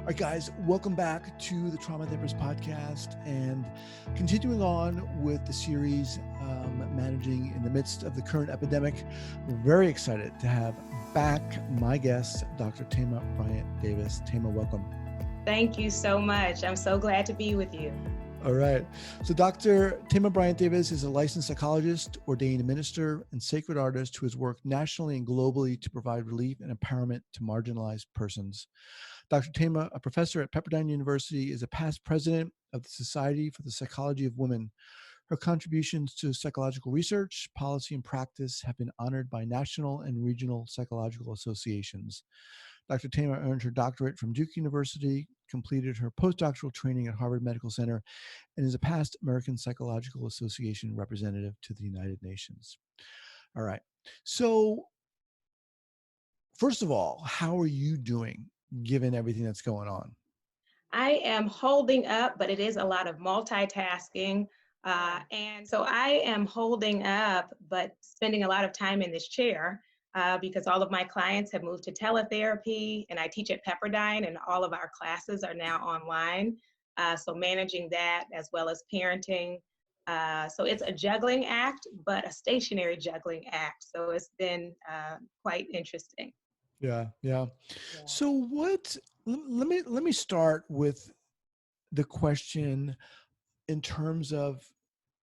All right, guys, welcome back to the Trauma Therapist Podcast, and continuing on with the series, Managing in the Midst of the Current Epidemic. We're very excited to have back my guest, Dr. Thema Bryant-Davis. Thema, welcome. Thank you so much. I'm so glad to be with you. All right. So Dr. Thema Bryant-Davis is a licensed psychologist, ordained minister, and sacred artist who has worked nationally and globally to provide relief and empowerment to marginalized persons. Dr. Thema, a professor at Pepperdine University, is a past president of the Society for the Psychology of Women. Her contributions to psychological research, policy, and practice have been honored by national and regional psychological associations. Dr. Thema earned her doctorate from Duke University, completed her postdoctoral training at Harvard Medical Center, and is a past American Psychological Association representative to the United Nations. All right. So, first of all, how are you doing given everything that's going on? I am holding up, but it is a lot of multitasking. And so I am holding up, but spending a lot of time in this chair because all of my clients have moved to teletherapy, and I teach at Pepperdine, and all of our classes are now online. So managing that as well as parenting. So it's a juggling act, but a stationary juggling act. So it's been quite interesting. Yeah. So let me start with the question in terms of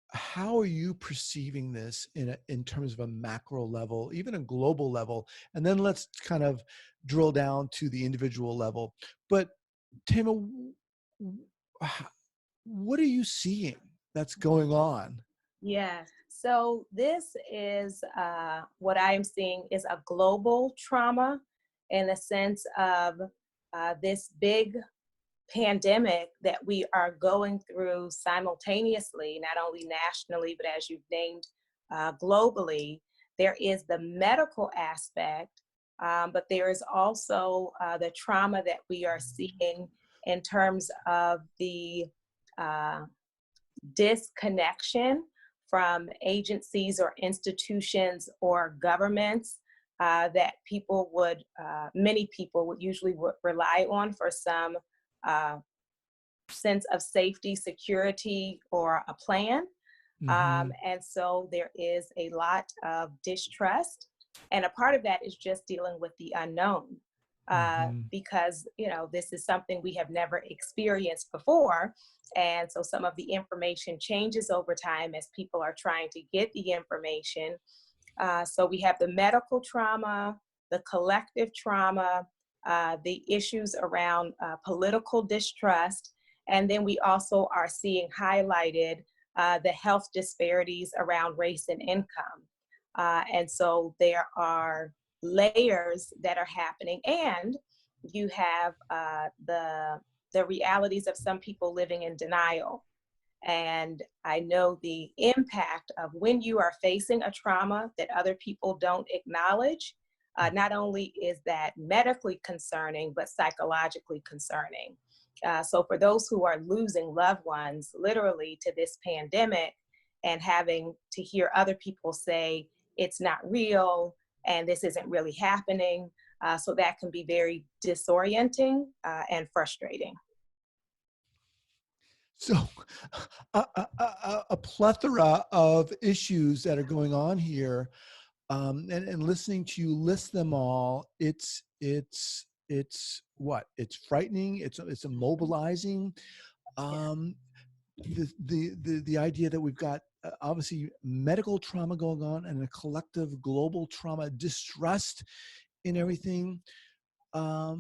how are you perceiving this in terms of a macro level, even a global level, and then let's kind of drill down to the individual level. But Thema, what are you seeing that's going on? Yes. So this is what I am seeing is a global trauma in the sense of this big pandemic that we are going through simultaneously, not only nationally, but as you've named, globally. There is the medical aspect, but there is also the trauma that we are seeing in terms of the disconnection from agencies or institutions or governments that many people would usually rely on for some sense of safety, security, or a plan. And so there is a lot of distrust. And a part of that is just dealing with the unknown. Because, this is something we have never experienced before. And so some of the information changes over time as people are trying to get the information. So we have the medical trauma, the collective trauma, the issues around political distrust. And then we also are seeing highlighted the health disparities around race and income. And so there are layers that are happening, and you have the realities of some people living in denial. And I know the impact of when you are facing a trauma that other people don't acknowledge. Not only is that medically concerning, but psychologically concerning. So for those who are losing loved ones literally to this pandemic and having to hear other people say it's not real and this isn't really happening, so that can be very disorienting and frustrating. So a plethora of issues that are going on here, and listening to you list them all, it's what? It's frightening. It's immobilizing. The idea that we've got obviously medical trauma going on and a collective global trauma, distrust in everything. How,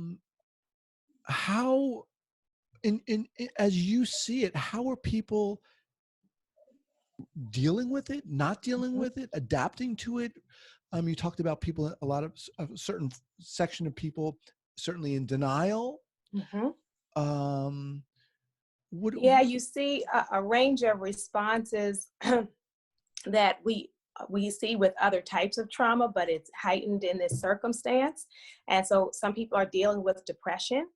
as you see it, how are people dealing with it, not dealing with it, adapting to it? You talked about people, a certain section of people certainly in denial. You see a range of responses that we see with other types of trauma, but it's heightened in this circumstance. And so some people are dealing with depression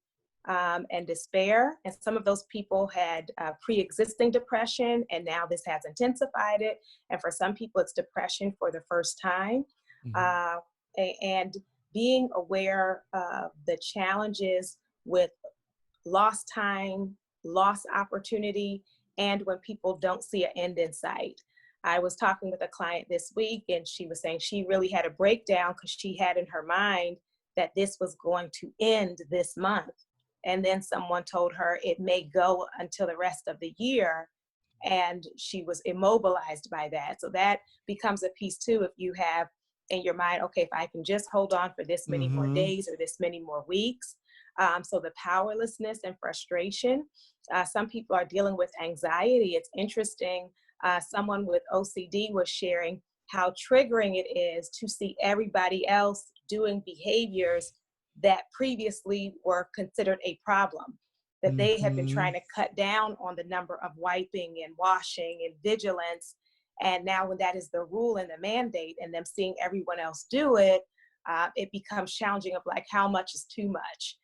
and despair. And some of those people had pre-existing depression, and now this has intensified it. And for some people, it's depression for the first time. And being aware of the challenges with lost time, lost opportunity, and when people don't see an end in sight. I was talking with a client this week, and she was saying she really had a breakdown because she had in her mind that this was going to end this month. And then someone told her it may go until the rest of the year. And she was immobilized by that. So that becomes a piece too, if you have in your mind, okay, if I can just hold on for this many more days or this many more weeks. So the powerlessness and frustration. Some people are dealing with anxiety. It's interesting. Someone with OCD was sharing how triggering it is to see everybody else doing behaviors that previously were considered a problem, that they have been trying to cut down on the number of wiping and washing and vigilance. And now when that is the rule and the mandate and them seeing everyone else do it, it becomes challenging of like, how much is too much?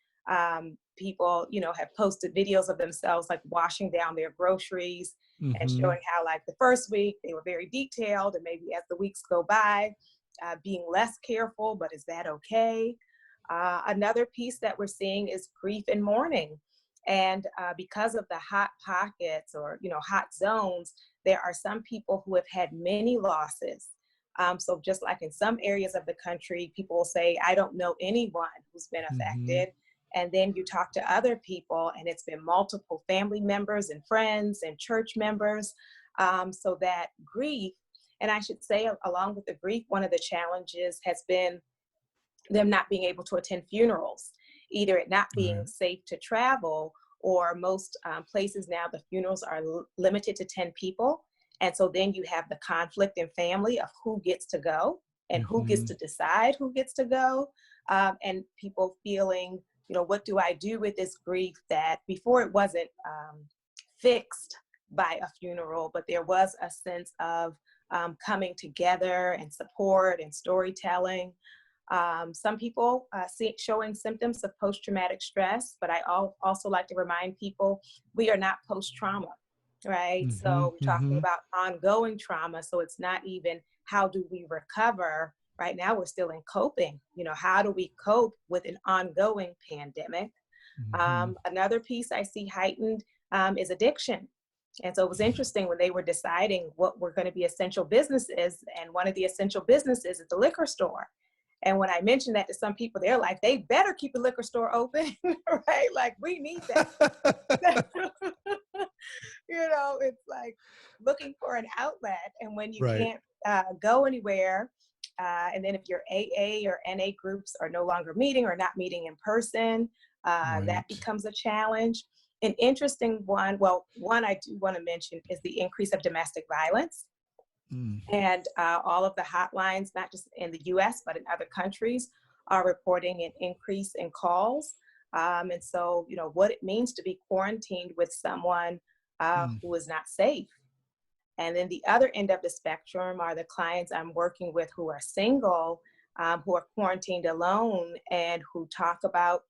People, have posted videos of themselves like washing down their groceries and showing how like the first week they were very detailed, and maybe as the weeks go by, being less careful, but is that okay? Another piece that we're seeing is grief and mourning. And because of the hot pockets or, hot zones, there are some people who have had many losses. So just like in some areas of the country, people will say, I don't know anyone who's been affected. And then you talk to other people and it's been multiple family members and friends and church members. So that grief, and I should say along with the grief, one of the challenges has been them not being able to attend funerals, either it not being safe to travel, or most places now the funerals are limited to 10 people. And so then you have the conflict in family of who gets to go and who gets to decide who gets to go. And people feeling, what do I do with this grief that before it wasn't fixed by a funeral, but there was a sense of coming together and support and storytelling. Some people showing symptoms of post-traumatic stress, but I also like to remind people we are not post-trauma, right? So we're talking about ongoing trauma. So it's not even how do we recover. Right now we're still in coping. How do we cope with an ongoing pandemic? Another piece I see heightened is addiction. And so it was interesting when they were deciding what were going to be essential businesses, and one of the essential businesses is the liquor store. And when I mentioned that to some people, they're like, they better keep the liquor store open, right? Like, we need that. It's like looking for an outlet. And when you can't go anywhere, and then if your AA or NA groups are no longer meeting or not meeting in person, that becomes a challenge. An interesting one I do want to mention is the increase of domestic violence. And all of the hotlines, not just in the US, but in other countries, are reporting an increase in calls. And so, what it means to be quarantined with someone who is not safe. And then the other end of the spectrum are the clients I'm working with who are single, who are quarantined alone, and who talk about,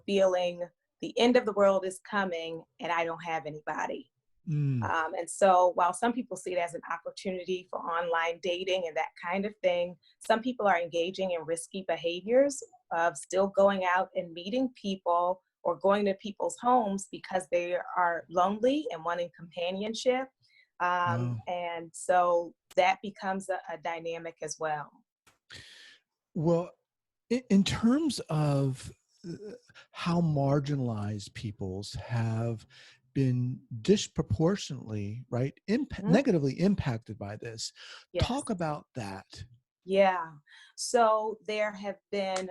feeling the end of the world is coming and I don't have anybody. And so while some people see it as an opportunity for online dating and that kind of thing, some people are engaging in risky behaviors of still going out and meeting people or going to people's homes because they are lonely and wanting companionship. And so that becomes a dynamic as well. Well, in terms of how marginalized peoples have been disproportionately, negatively impacted by this. Yes. Talk about that. Yeah. So there have been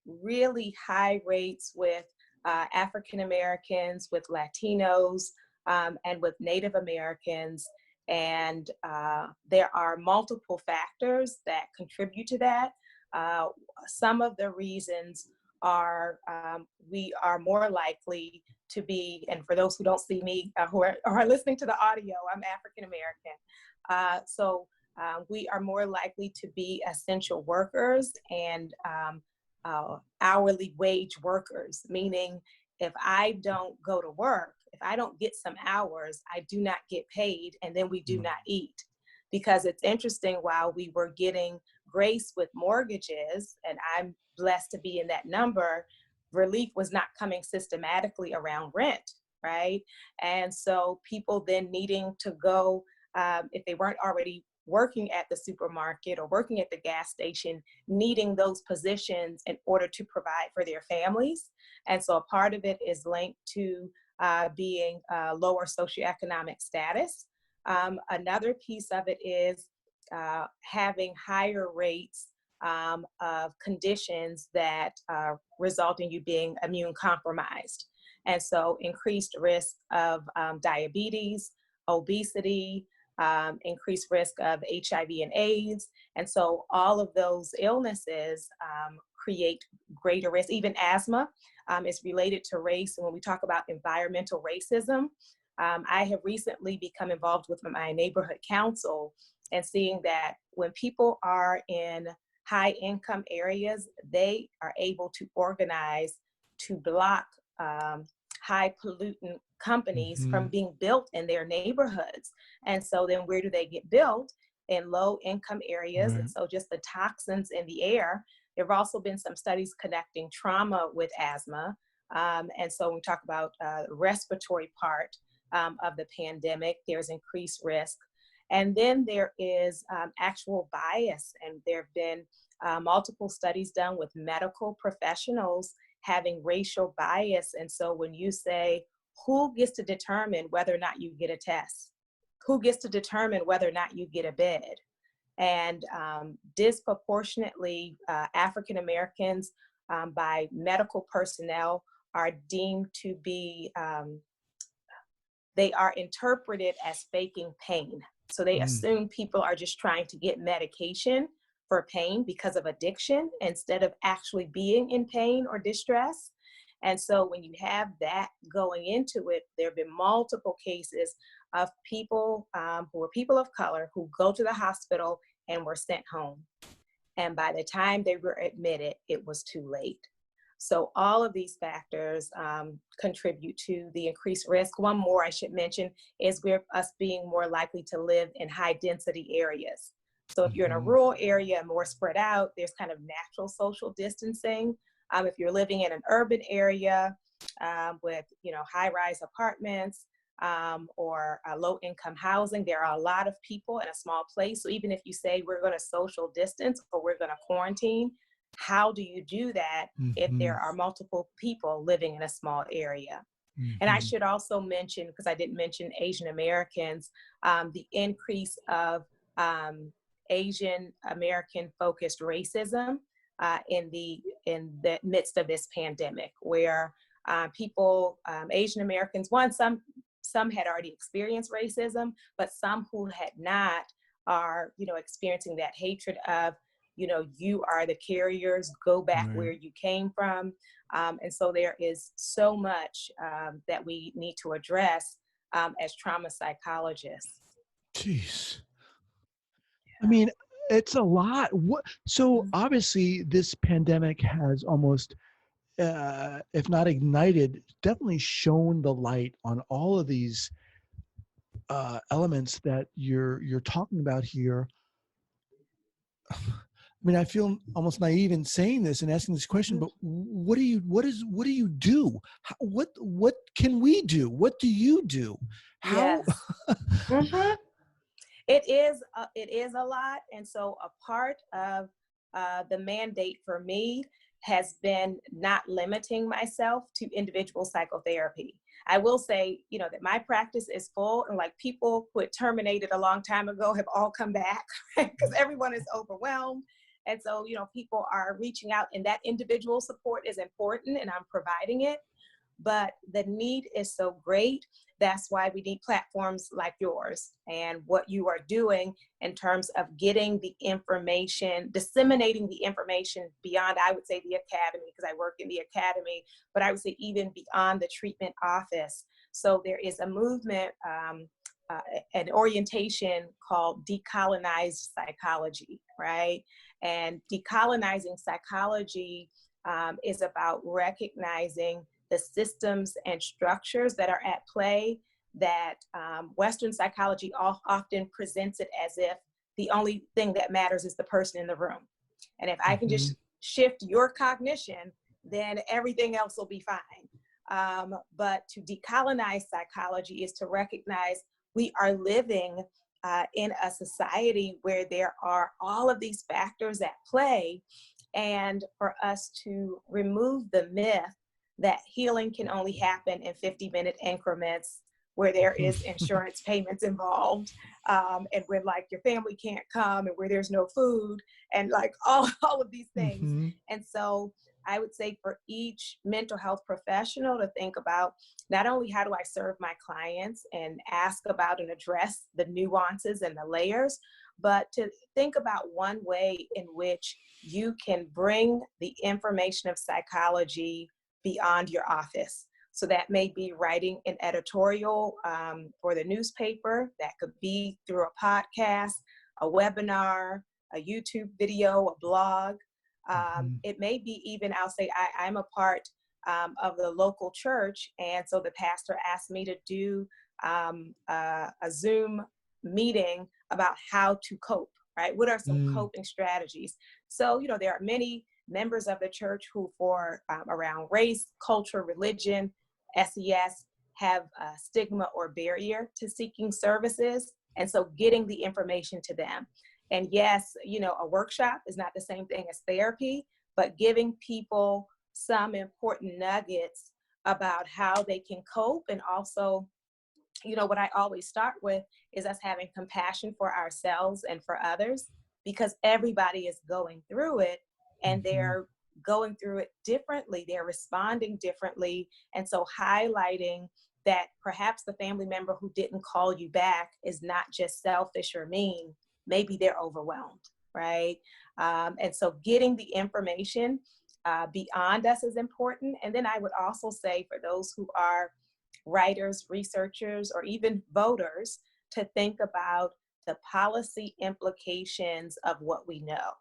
really high rates with African Americans, with Latinos, and with Native Americans. And there are multiple factors that contribute to that. Some of the reasons are we are more likely to be, and for those who don't see me, who are listening to the audio, I'm African American. So we are more likely to be essential workers and hourly wage workers, meaning if I don't go to work, if I don't get some hours, I do not get paid, and then we do not eat. Because it's interesting, while we were getting grace with mortgages, and I'm blessed to be in that number, relief was not coming systematically around rent, right? And so people then needing to go, if they weren't already working at the supermarket or working at the gas station, needing those positions in order to provide for their families. And so a part of it is linked to being lower socioeconomic status. Another piece of it is having higher rates of conditions that result in you being immune compromised. And so increased risk of diabetes, obesity, increased risk of HIV and AIDS. And so all of those illnesses create greater risk. Even asthma is related to race. And when we talk about environmental racism, I have recently become involved with my neighborhood council and seeing that when people are in high income areas, they are able to organize to block high pollutant companies from being built in their neighborhoods. And so then where do they get built? In low income areas. Right. And so just the toxins in the air. There have also been some studies connecting trauma with asthma. And so when we talk about respiratory part of the pandemic, there's increased risk. And then there is actual bias, and there have been multiple studies done with medical professionals having racial bias. And so when you say, who gets to determine whether or not you get a test? Who gets to determine whether or not you get a bed? And disproportionately, African Americans by medical personnel are deemed to be, they are interpreted as faking pain. So they assume people are just trying to get medication for pain because of addiction instead of actually being in pain or distress. And so when you have that going into it, there have been multiple cases of people who were people of color who go to the hospital and were sent home. And by the time they were admitted, it was too late. So all of these factors contribute to the increased risk. One more I should mention is us being more likely to live in high density areas. So if you're in a rural area, more spread out, there's kind of natural social distancing. If you're living in an urban area with, high-rise apartments or low-income housing, there are a lot of people in a small place. So even if you say we're going to social distance or we're going to quarantine, how do you do that if there are multiple people living in a small area? And I should also mention, because I didn't mention Asian Americans, the increase of Asian American focused racism in the midst of this pandemic, where people, Asian Americans, some had already experienced racism, but some who had not are, experiencing that hatred of, you are the carriers, go back where you came from. And so there is so much that we need to address as trauma psychologists. Jeez. I mean, it's a lot. So obviously this pandemic has almost, if not ignited, definitely shone the light on all of these elements that you're talking about here. I mean, I feel almost naive in saying this and asking this question, but what do you do? What can we do? What do you do? How? Yes. It is a lot. And so a part of the mandate for me has been not limiting myself to individual psychotherapy. I will say, that my practice is full, and like people who had terminated a long time ago have all come back, right? Because everyone is overwhelmed. And so, people are reaching out, and that individual support is important, and I'm providing it. But the need is so great. That's why we need platforms like yours and what you are doing in terms of getting the information, disseminating the information beyond, I would say, the academy, because I work in the academy, but I would say even beyond the treatment office. So there is a movement, an orientation called Decolonized psychology, right? And decolonizing psychology is about recognizing the systems and structures that are at play that Western psychology often presents it as if the only thing that matters is the person in the room. And if I can just shift your cognition, then everything else will be fine. But to decolonize psychology is to recognize we are living in a society where there are all of these factors at play, and for us to remove the myth that healing can only happen in 50-minute increments where there is insurance payments involved, and when like your family can't come, and where there's no food, and like all of these things. Mm-hmm. And so I would say for each mental health professional to think about not only how do I serve my clients and ask about and address the nuances and the layers, but to think about one way in which you can bring the information of psychology beyond your office. So that may be writing an editorial for the newspaper. That could be through a podcast, a webinar, a YouTube video, a blog. It may be even, I'll say, I'm a part of the local church. And so the pastor asked me to do a Zoom meeting about how to cope, right? What are some coping strategies? So, you know, there are many members of the church who for around race, culture, religion, SES have a stigma or barrier to seeking services. And so getting the information to them. And yes, you know, a workshop is not the same thing as therapy, but giving people some important nuggets about how they can cope. And also, you know, what I always start with is us having compassion for ourselves and for others, because everybody is going through it, and they're going through it differently. They're responding differently. And so highlighting that perhaps the family member who didn't call you back is not just selfish or mean, maybe they're overwhelmed, right? And so getting the information beyond us is important. And then I would also say for those who are writers, researchers, or even voters, to think about the policy implications of what we know,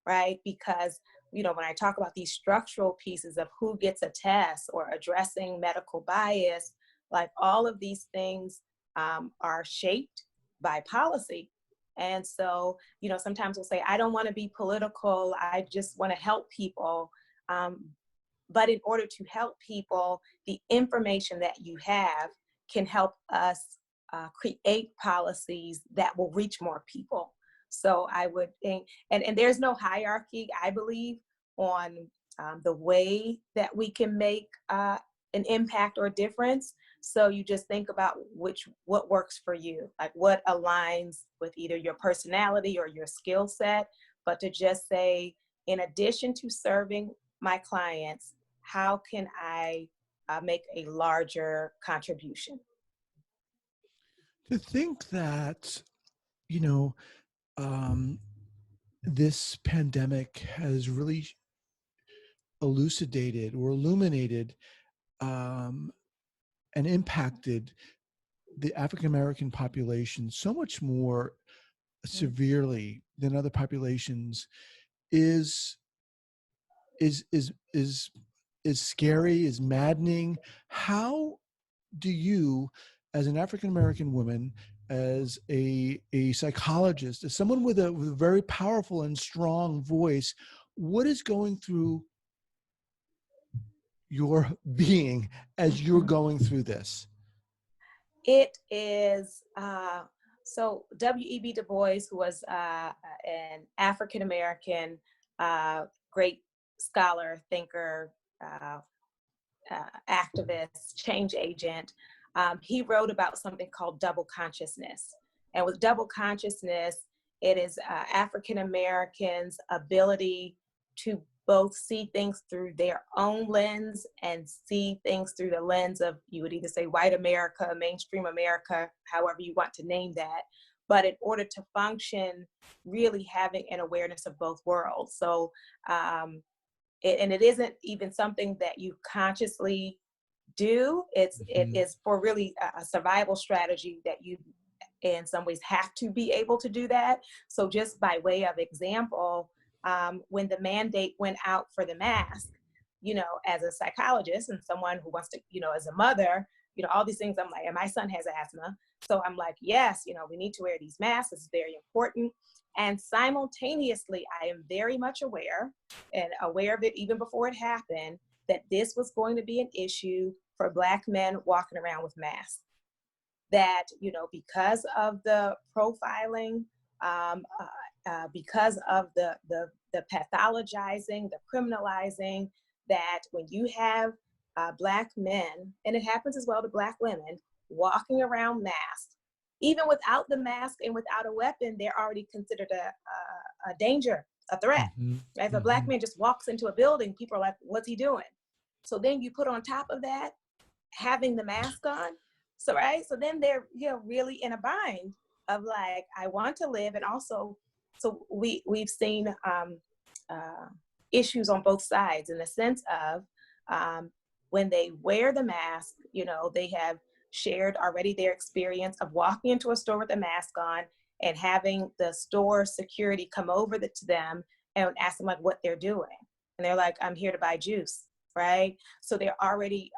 right? Because, you know, when I talk about these structural pieces of who gets a test or addressing medical bias, like all of these things are shaped by policy. And so, you know, sometimes we'll say, I don't want to be political, I just want to help people. But in order to help people, the information that you have can help us create policies that will reach more people. So I would think, and there's no hierarchy, I believe, on the way that we can make an impact or difference. So you just think about what works for you, like what aligns with either your personality or your skill set. But to just say, in addition to serving my clients, how can I make a larger contribution? To think that, you know, this pandemic has really elucidated or illuminated and impacted the African American population so much more severely than other populations is scary, is maddening. How do you, as an African American woman, as a psychologist, as someone with a very powerful and strong voice, what is going through your being as you're going through this? It is, so W.E.B. Du Bois, who was an African American great scholar, thinker, activist, change agent, he wrote about something called double consciousness. And with double consciousness, it is African Americans' ability to both see things through their own lens and see things through the lens of, you would either say white America, mainstream America, however you want to name that. But in order to function, really having an awareness of both worlds. So, and it isn't even something that you consciously do. It is for really a survival strategy that you, in some ways, have to be able to do that. So just by way of example, when the mandate went out for the mask, you know, as a psychologist and someone who wants to, you know, as a mother, all these things. I'm like, and my son has asthma. So I'm like, yes, we need to wear these masks. It's very important. And simultaneously, I am very much aware of it even before it happened, that this was going to be an issue for Black men walking around with masks. That, because of the profiling, because of the pathologizing, the criminalizing, that when you have Black men, and it happens as well to Black women, walking around masked, even without the mask and without a weapon, they're already considered a danger, a threat. Mm-hmm. If a Black man just walks into a building, people are like, what's he doing? So then you put on top of that, having the mask on. So, right. So then they're, really in a bind of like, I want to live. And also, so we've seen issues on both sides in the sense of when they wear the mask, they have shared already their experience of walking into a store with a mask on and having the store security come over to them and ask them like what they're doing. And they're like, I'm here to buy juice, right? So they're already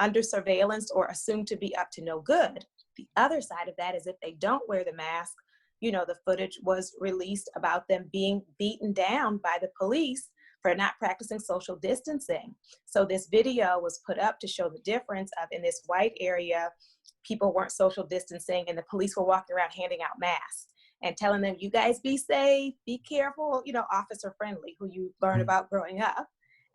under surveillance or assumed to be up to no good. The other side of that is if they don't wear the mask, the footage was released about them being beaten down by the police for not practicing social distancing. So this video was put up to show the difference of in this white area, people weren't social distancing and the police were walking around handing out masks and telling them, you guys be safe, be careful, officer friendly, who you learn about growing up.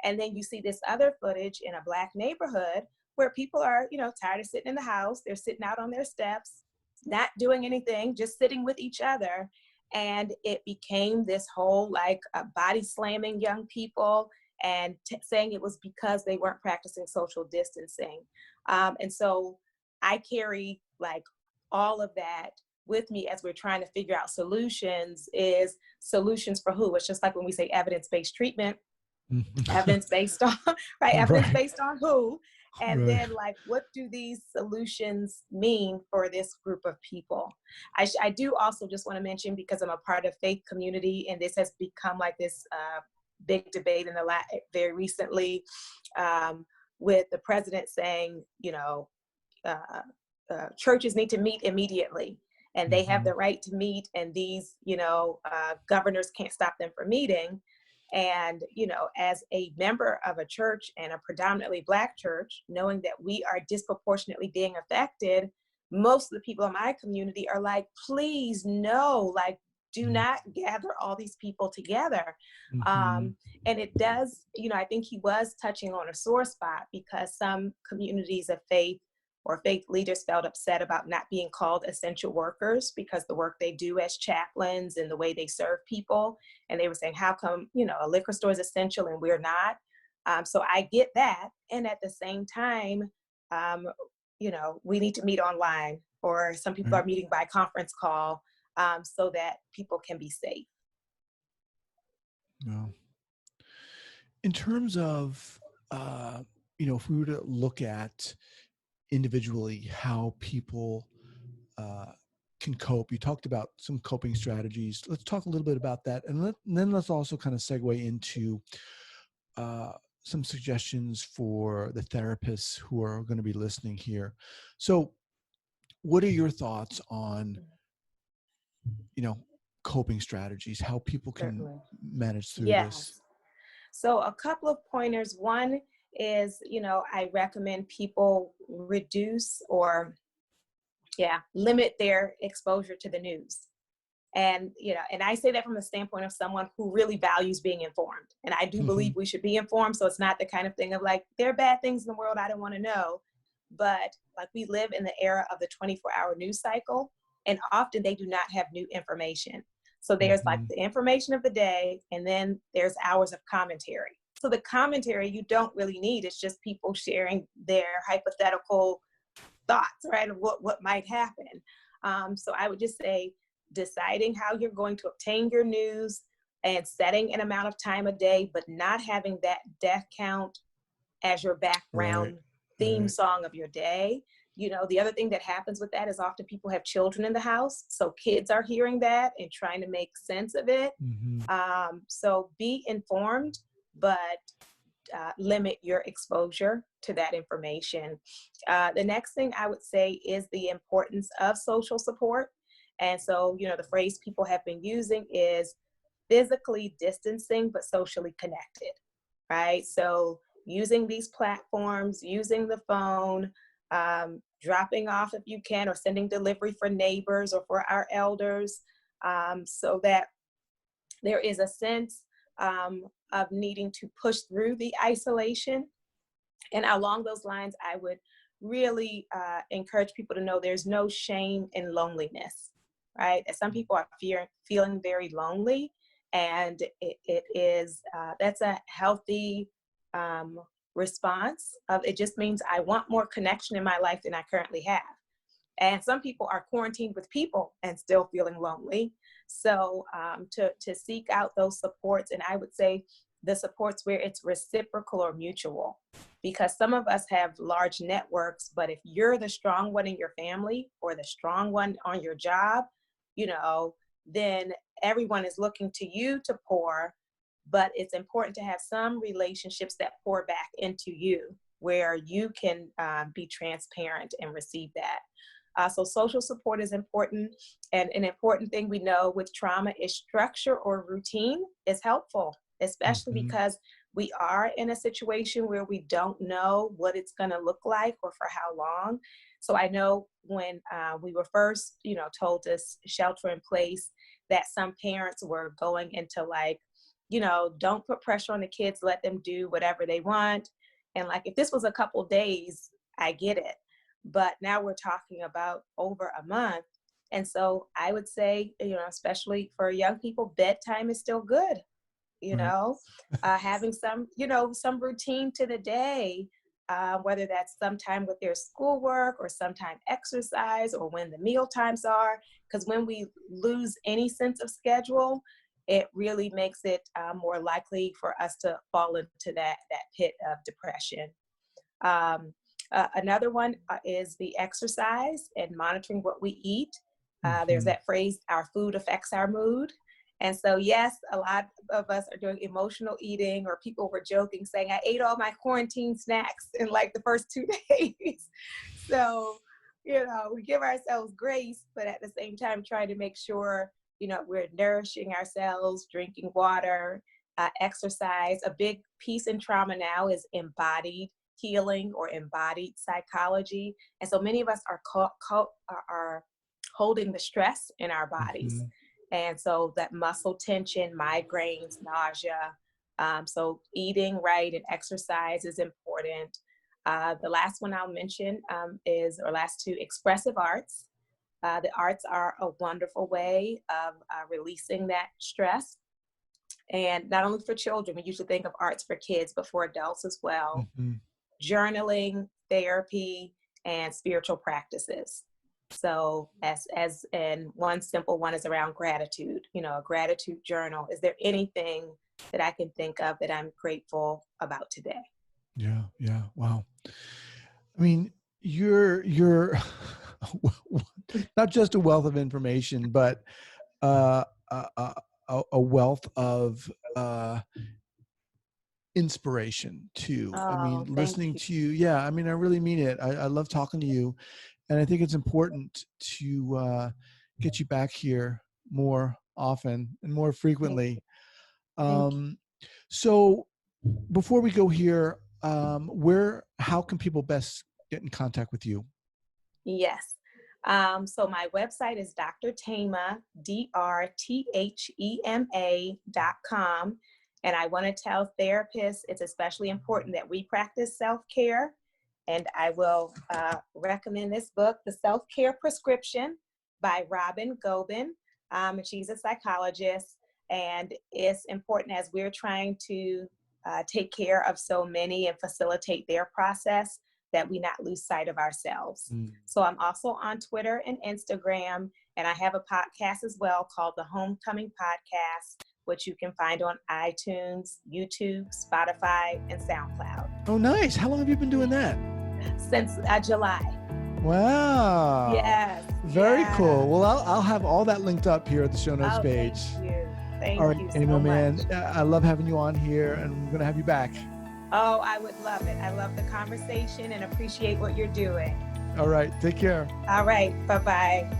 And then you see this other footage in a Black neighborhood where people are, tired of sitting in the house. They're sitting out on their steps, not doing anything, just sitting with each other. And it became this whole like body slamming young people and saying it was because they weren't practicing social distancing. And so I carry like all of that with me as we're trying to figure out solutions. Is solutions for who? It's just like when we say evidence-based treatment, evidence-based on, right? Evidence-based on who? And then like, what do these solutions mean for this group of people? I do also just want to mention, because I'm a part of faith community, and this has become like this big debate in the very recently with the president saying, churches need to meet immediately and they have the right to meet, and these, governors can't stop them from meeting. And, as a member of a church and a predominantly Black church, knowing that we are disproportionately being affected, most of the people in my community are like, please, no, like, do not gather all these people together. And it does, I think he was touching on a sore spot, because some communities of faith or faith leaders felt upset about not being called essential workers because the work they do as chaplains and the way they serve people. And they were saying, how come, a liquor store is essential and we're not? So I get that. And at the same time, we need to meet online, or some people are meeting by conference call so that people can be safe. No. In terms of, if we were to look at individually how people can cope, you talked about some coping strategies. Let's talk a little bit about that, and then let's also kind of segue into some suggestions for the therapists who are going to be listening here. So what are your thoughts on coping strategies, how people can manage through this? So a couple of pointers. One is, I recommend people reduce or limit their exposure to the news. And, and I say that from the standpoint of someone who really values being informed. And I do believe we should be informed. So it's not the kind of thing of like, there are bad things in the world I don't want to know. But like, we live in the era of the 24-hour news cycle, and often they do not have new information. So there's like the information of the day, and then there's hours of commentary. So the commentary you don't really need. It's just people sharing their hypothetical thoughts, right, of what might happen. So I would just say deciding how you're going to obtain your news and setting an amount of time a day, but not having that death count as your background theme song of your day. The other thing that happens with that is often people have children in the house. So kids are hearing that and trying to make sense of it. So be informed, but limit your exposure to that information. The next thing I would say is the importance of social support. And so, the phrase people have been using is physically distancing, but socially connected, right? So using these platforms, using the phone, dropping off if you can, or sending delivery for neighbors or for our elders, so that there is a sense of needing to push through the isolation. And along those lines, I would really encourage people to know there's no shame in loneliness, right? That some people are feeling very lonely, and it is, that's a healthy response of, it just means I want more connection in my life than I currently have. And some people are quarantined with people and still feeling lonely. So to seek out those supports, and I would say the supports where it's reciprocal or mutual, because some of us have large networks, but if you're the strong one in your family or the strong one on your job, then everyone is looking to you to pour. But it's important to have some relationships that pour back into you, where you can be transparent and receive that. So social support is important. And an important thing we know with trauma is structure or routine is helpful, especially because we are in a situation where we don't know what it's going to look like or for how long. So I know when we were first, told to shelter in place, that some parents were going into don't put pressure on the kids, let them do whatever they want. And if this was a couple days, I get it. But now we're talking about over a month. And so I would say, especially for young people, bedtime is still good. Having some routine to the day, whether that's sometime with their schoolwork or sometime exercise or when the meal times are, because when we lose any sense of schedule, it really makes it more likely for us to fall into that pit of depression. Another one is the exercise and monitoring what we eat. There's that phrase, our food affects our mood. And so, yes, a lot of us are doing emotional eating, or people were joking saying, I ate all my quarantine snacks in the first 2 days. So, we give ourselves grace, but at the same time, trying to make sure, we're nourishing ourselves, drinking water, exercise. A big piece in trauma now is embodied healing or embodied psychology. And so many of us are holding the stress in our bodies. And so that muscle tension, migraines, nausea. So eating right and exercise is important. The last one I'll mention last two, expressive arts. The arts are a wonderful way of releasing that stress. And not only for children, we usually think of arts for kids, but for adults as well. Journaling, therapy, and spiritual practices. So and one simple one is around gratitude, a gratitude journal. Is there anything that I can think of that I'm grateful about today? Yeah. Wow. I mean, you're not just a wealth of information, but a wealth of inspiration too. Listening to you. I really mean it. I love talking to you. And I think it's important to get you back here more often and more frequently. So before we go here, how can people best get in contact with you? Yes. So my website is Dr. Thema, DrThema.com. And I want to tell therapists it's especially important that we practice self-care. And I will recommend this book, The Self-Care Prescription by Robin Gobin. She's a psychologist, and it's important as we're trying to take care of so many and facilitate their process that we not lose sight of ourselves. So I'm also on Twitter and Instagram, and I have a podcast as well called The Homecoming Podcast, which you can find on iTunes, YouTube, Spotify, and SoundCloud. Oh, nice. How long have you been doing that? Since July. Wow. Yes. Very cool. Well, I'll have all that linked up here at the show notes page. Thank you. Thank all right, you Thema, so much. Man, I love having you on here, and I'm going to have you back. Oh, I would love it. I love the conversation and appreciate what you're doing. All right. Take care. All right. Bye-bye.